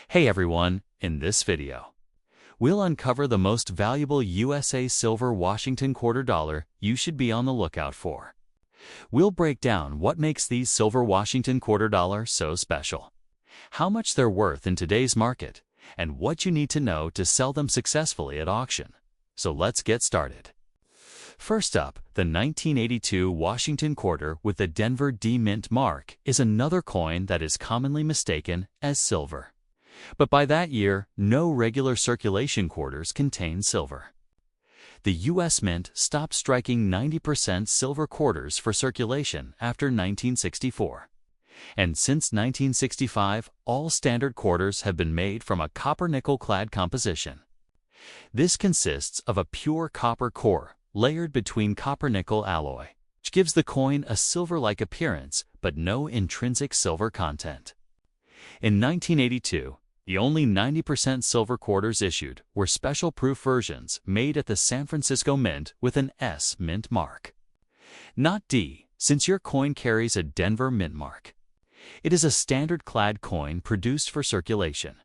Hey everyone, in this video, we'll uncover the most valuable USA silver Washington quarter dollar you should be on the lookout for. We'll break down what makes these silver Washington quarter dollar so special, how much they're worth in today's market, and what you need to know to sell them successfully at auction. So let's get started. First up, the 1982 Washington quarter with the Denver D Mint mark is another coin that is commonly mistaken as silver. But by that year, no regular circulation quarters contained silver. The U.S. Mint stopped striking 90% silver quarters for circulation after 1964. And since 1965, all standard quarters have been made from a copper-nickel-clad composition. This consists of a pure copper core layered between copper-nickel alloy, which gives the coin a silver-like appearance but no intrinsic silver content. In 1982, the only 90% silver quarters issued were special proof versions made at the San Francisco Mint with an S Mint mark. Not D, since your coin carries a Denver Mint mark. It is a standard clad coin produced for circulation.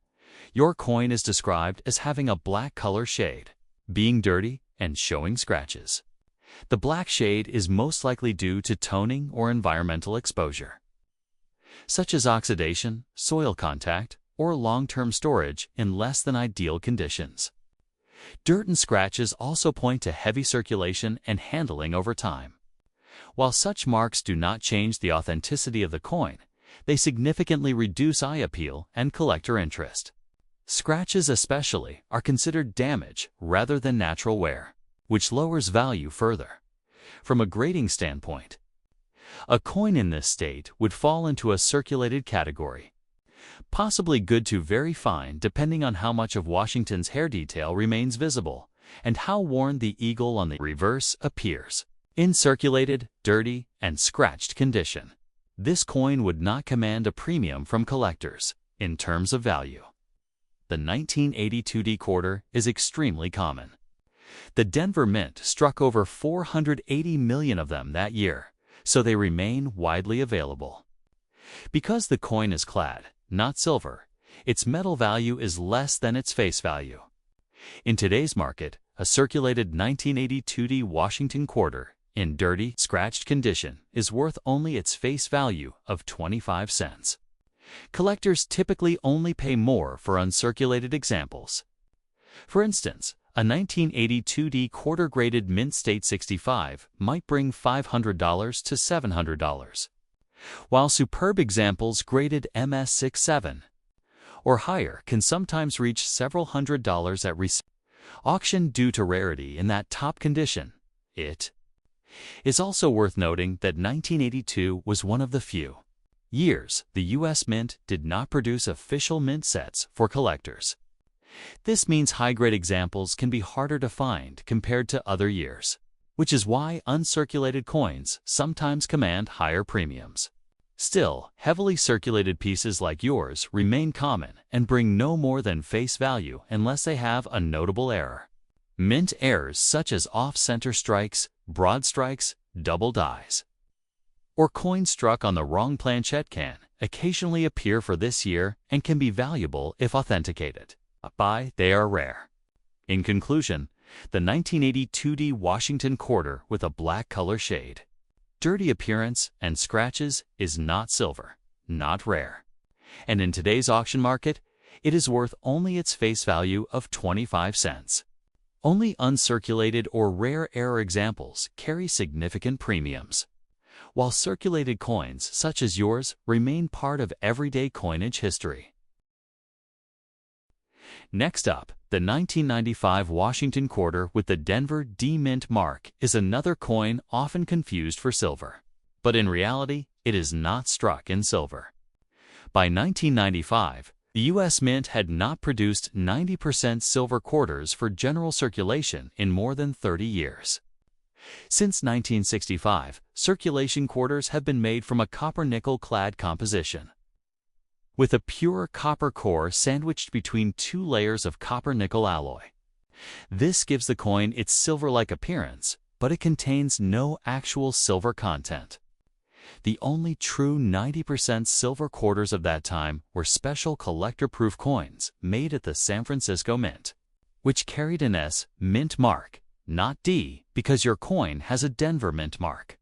Your coin is described as having a black color shade, being dirty, and showing scratches. The black shade is most likely due to toning or environmental exposure, such as oxidation, soil contact, or long-term storage in less than ideal conditions. Dirt and scratches also point to heavy circulation and handling over time. While such marks do not change the authenticity of the coin, they significantly reduce eye appeal and collector interest. Scratches especially are considered damage rather than natural wear, which lowers value further. From a grading standpoint, a coin in this state would fall into a circulated category, possibly good to very fine depending on how much of Washington's hair detail remains visible and how worn the eagle on the reverse appears. In circulated, dirty, and scratched condition, this coin would not command a premium from collectors in terms of value. The 1982 D quarter is extremely common. The Denver Mint struck over 480 million of them that year, so they remain widely available. Because the coin is clad, not silver, its metal value is less than its face value. In today's market, a circulated 1982 D Washington quarter in dirty, scratched condition is worth only its face value of 25 cents. Collectors typically only pay more for uncirculated examples. For instance, a 1982 D quarter-graded Mint State 65 might bring $500 to $700, while superb examples graded MS 67 or higher can sometimes reach several $100s at auction due to rarity in that top condition. It is also worth noting that 1982 was one of the few years the U.S. Mint did not produce official mint sets for collectors. This means high-grade examples can be harder to find compared to other years, which is why uncirculated coins sometimes command higher premiums. Still, heavily circulated pieces like yours remain common and bring no more than face value unless they have a notable error. Mint errors such as off-center strikes, broad strikes, double dies, or coins struck on the wrong planchette can occasionally appear for this year and can be valuable if authenticated. But they are rare. In conclusion, the 1982 D Washington quarter with a black color shade, dirty appearance, and scratches is not silver, not rare. And in today's auction market, it is worth only its face value of 25 cents. Only uncirculated or rare error examples carry significant premiums, while circulated coins such as yours remain part of everyday coinage history. Next up, the 1995 Washington quarter with the Denver D Mint mark is another coin often confused for silver, but in reality, it is not struck in silver. By 1995, the U.S. Mint had not produced 90% silver quarters for general circulation in more than 30 years. Since 1965, circulation quarters have been made from a copper-nickel-clad composition, with a pure copper core sandwiched between two layers of copper-nickel alloy. This gives the coin its silver-like appearance, but it contains no actual silver content. The only true 90% silver quarters of that time were special collector-proof coins made at the San Francisco Mint, which carried an S Mint mark, not D, because your coin has a Denver Mint mark.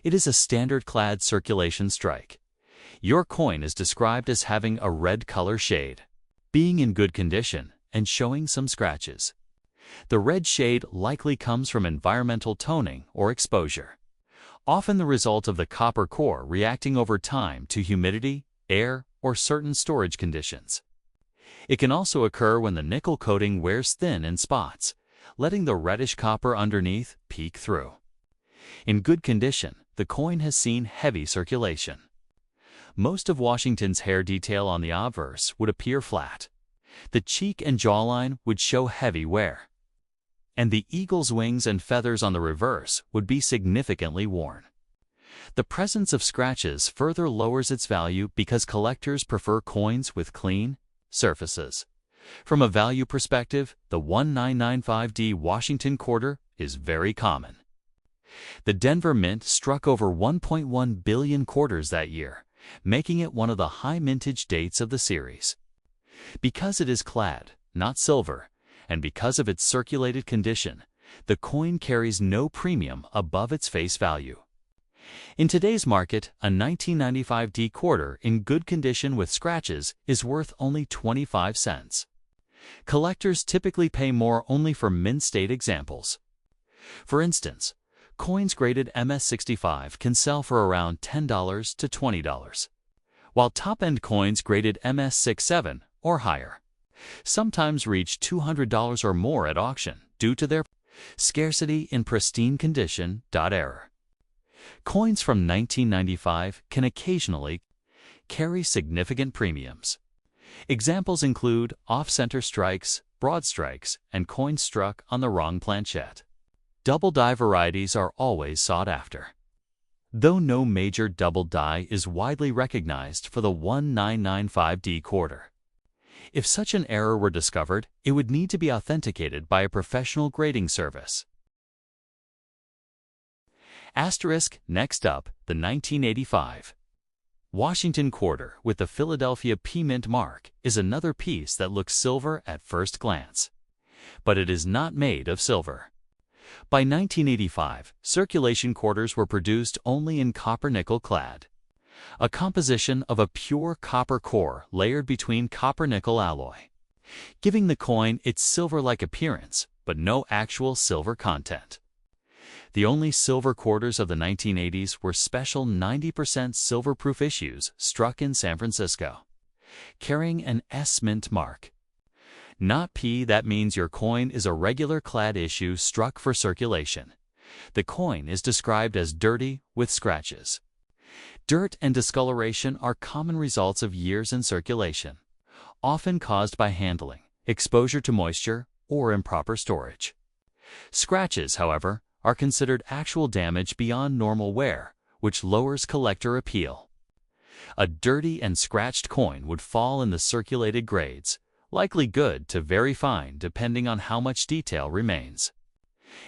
It is a standard-clad circulation strike. Your coin is described as having a red color shade, being in good condition, and showing some scratches. The red shade likely comes from environmental toning or exposure, often the result of the copper core reacting over time to humidity, air, or certain storage conditions. It can also occur when the nickel coating wears thin in spots, letting the reddish copper underneath peek through. In good condition, the coin has seen heavy circulation. Most of Washington's hair detail on the obverse would appear flat. The cheek and jawline would show heavy wear, and the eagle's wings and feathers on the reverse would be significantly worn. The presence of scratches further lowers its value because collectors prefer coins with clean surfaces. From a value perspective, the 1995D Washington quarter is very common. The Denver Mint struck over 1.1 billion quarters that year, making it one of the high mintage dates of the series. Because it is clad, not silver, and because of its circulated condition, the coin carries no premium above its face value. In today's market, a 1995D quarter in good condition with scratches is worth only 25 cents. Collectors typically pay more only for mint-state examples. For instance, coins graded MS-65 can sell for around $10 to $20, while top-end coins graded MS-67 or higher sometimes reach $200 or more at auction due to their scarcity in pristine condition. Error. Coins from 1995 can occasionally carry significant premiums. Examples include off-center strikes, broad strikes, and coins struck on the wrong planchette. Double die varieties are always sought after, though no major double die is widely recognized for the 1995D quarter. If such an error were discovered, it would need to be authenticated by a professional grading service. Asterisk. Next up, the 1985 Washington quarter with the Philadelphia P Mint mark is another piece that looks silver at first glance, but it is not made of silver. By 1985, circulation quarters were produced only in copper-nickel clad, a composition of a pure copper core layered between copper-nickel alloy, giving the coin its silver-like appearance, but no actual silver content. The only silver quarters of the 1980s were special 90% silver-proof issues struck in San Francisco, carrying an S Mint mark. Not P. That means your coin is a regular clad issue struck for circulation. The coin is described as dirty with scratches. Dirt and discoloration are common results of years in circulation, often caused by handling, exposure to moisture, or improper storage. Scratches, however, are considered actual damage beyond normal wear, which lowers collector appeal. A dirty and scratched coin would fall in the circulated grades, likely good to very fine depending on how much detail remains.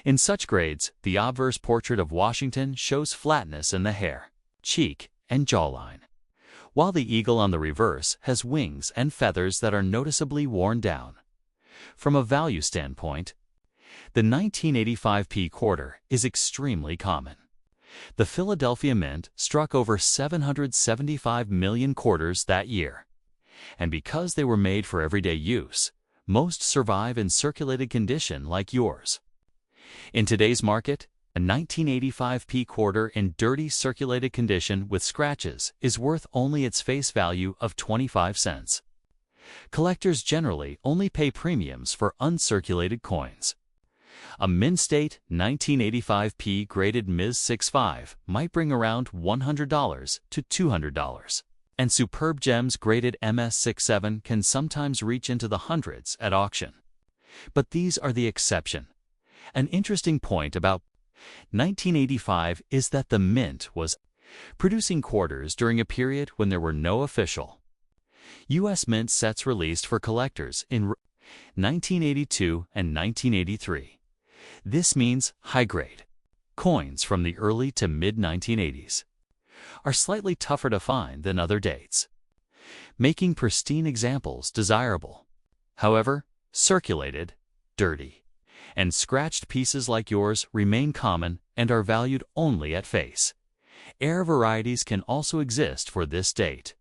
In such grades, the obverse portrait of Washington shows flatness in the hair, cheek, and jawline, while the eagle on the reverse has wings and feathers that are noticeably worn down. From a value standpoint, the 1985P quarter is extremely common. The Philadelphia Mint struck over 775 million quarters that year, and because they were made for everyday use, most survive in circulated condition like yours. In today's market, a 1985P quarter in dirty circulated condition with scratches is worth only its face value of 25 cents. Collectors generally only pay premiums for uncirculated coins. A mint-state 1985P graded MS-65 might bring around $100 to $200, and superb gems graded MS-67 can sometimes reach into the hundreds at auction. But these are the exception. An interesting point about 1985 is that the Mint was producing quarters during a period when there were no official U.S. Mint sets released for collectors in 1982 and 1983. This means high-grade coins from the early to mid-1980s. are slightly tougher to find than other dates, making pristine examples desirable. However, circulated, dirty, and scratched pieces like yours remain common and are valued only at face. Error varieties can also exist for this date.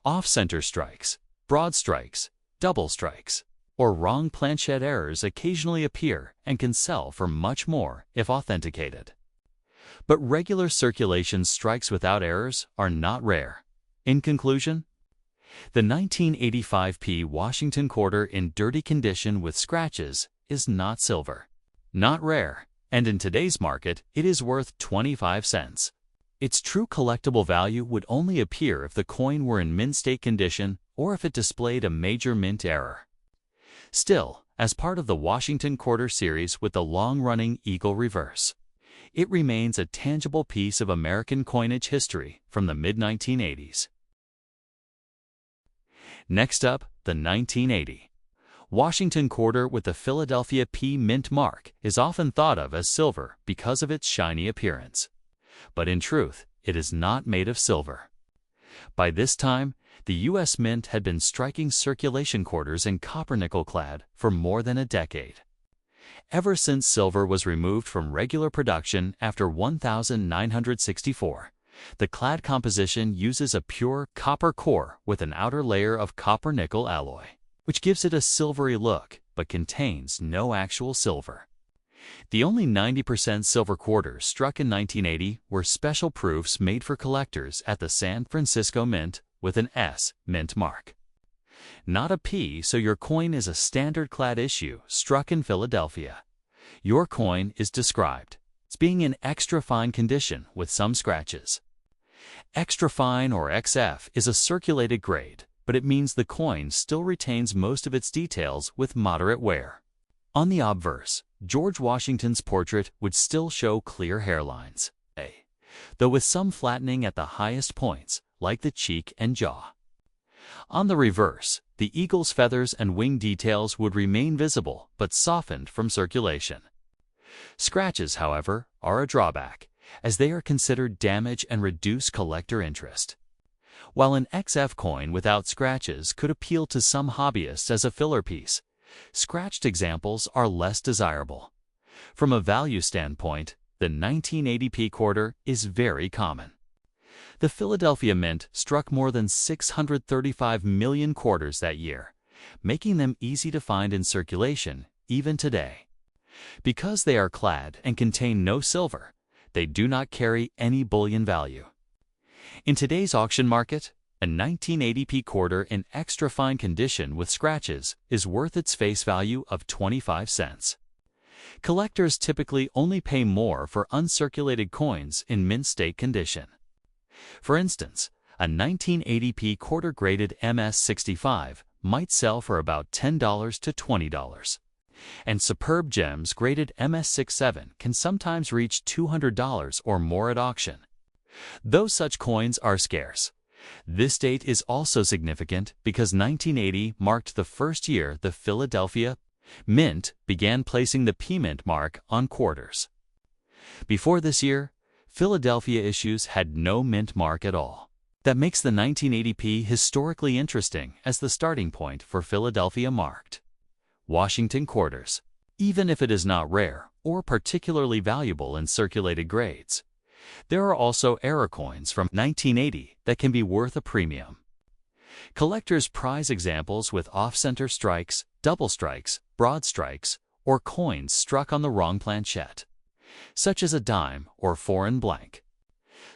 Off-center strikes, broad strikes, double strikes, or wrong planchette errors occasionally appear and can sell for much more if authenticated. But regular circulation strikes without errors are not rare. In conclusion, the 1985p Washington quarter in dirty condition with scratches is not silver, not rare, and in today's market it is worth 25 cents. Its true collectible value would only appear if the coin were in mint state condition or if it displayed a major mint error. Still, as part of the Washington quarter series with the long-running eagle reverse, it remains a tangible piece of American coinage history from the mid-1980s. Next up, the 1980 Washington quarter with the Philadelphia P mint mark is often thought of as silver because of its shiny appearance. But in truth, it is not made of silver. By this time, the U.S. Mint had been striking circulation quarters in copper-nickel clad for more than a decade. Ever since silver was removed from regular production after 1964, the clad composition uses a pure copper core with an outer layer of copper-nickel alloy, which gives it a silvery look but contains no actual silver. The only 90% silver quarters struck in 1980 were special proofs made for collectors at the San Francisco Mint with an S mint mark. Not a P, so your coin is a standard clad issue struck in Philadelphia. Your coin is described as being in extra fine condition with some scratches. Extra fine or XF is a circulated grade, but it means the coin still retains most of its details with moderate wear. On the obverse, George Washington's portrait would still show clear hairlines, though with some flattening at the highest points, like the cheek and jaw. On the reverse, the eagle's feathers and wing details would remain visible but softened from circulation. Scratches, however, are a drawback, as they are considered damage and reduce collector interest. While an XF coin without scratches could appeal to some hobbyists as a filler piece, scratched examples are less desirable. From a value standpoint, the 1980p quarter is very common. The Philadelphia Mint struck more than 635 million quarters that year, making them easy to find in circulation even today. Because they are clad and contain no silver, they do not carry any bullion value. In today's auction market, a 1980p quarter in extra fine condition with scratches is worth its face value of 25 cents. Collectors typically only pay more for uncirculated coins in mint state condition. For instance, a 1980p quarter-graded MS-65 might sell for about $10 to $20, and superb gems graded MS-67 can sometimes reach $200 or more at auction. Though such coins are scarce, this date is also significant because 1980 marked the first year the Philadelphia Mint began placing the P-Mint mark on quarters. Before this year, Philadelphia issues had no mint mark at all. That makes the 1980p historically interesting as the starting point for Philadelphia marked Washington quarters, even if it is not rare or particularly valuable in circulated grades. There are also error coins from 1980 that can be worth a premium. Collectors prize examples with off-center strikes, double strikes, broad strikes, or coins struck on the wrong planchette, such as a dime or foreign blank.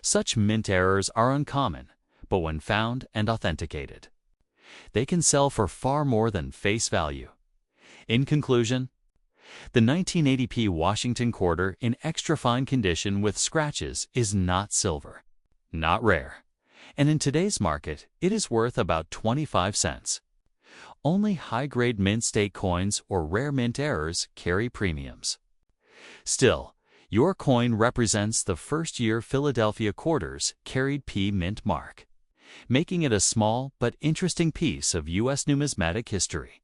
Such mint errors are uncommon, but when found and authenticated, they can sell for far more than face value. In conclusion, the 1980p Washington quarter in extra fine condition with scratches is not silver, not rare, and in today's market it is worth about 25 cents. Only high-grade mint state coins or rare mint errors carry premiums. Still, your coin represents the first-year Philadelphia quarters carried P-Mint mark, making it a small but interesting piece of U.S. numismatic history.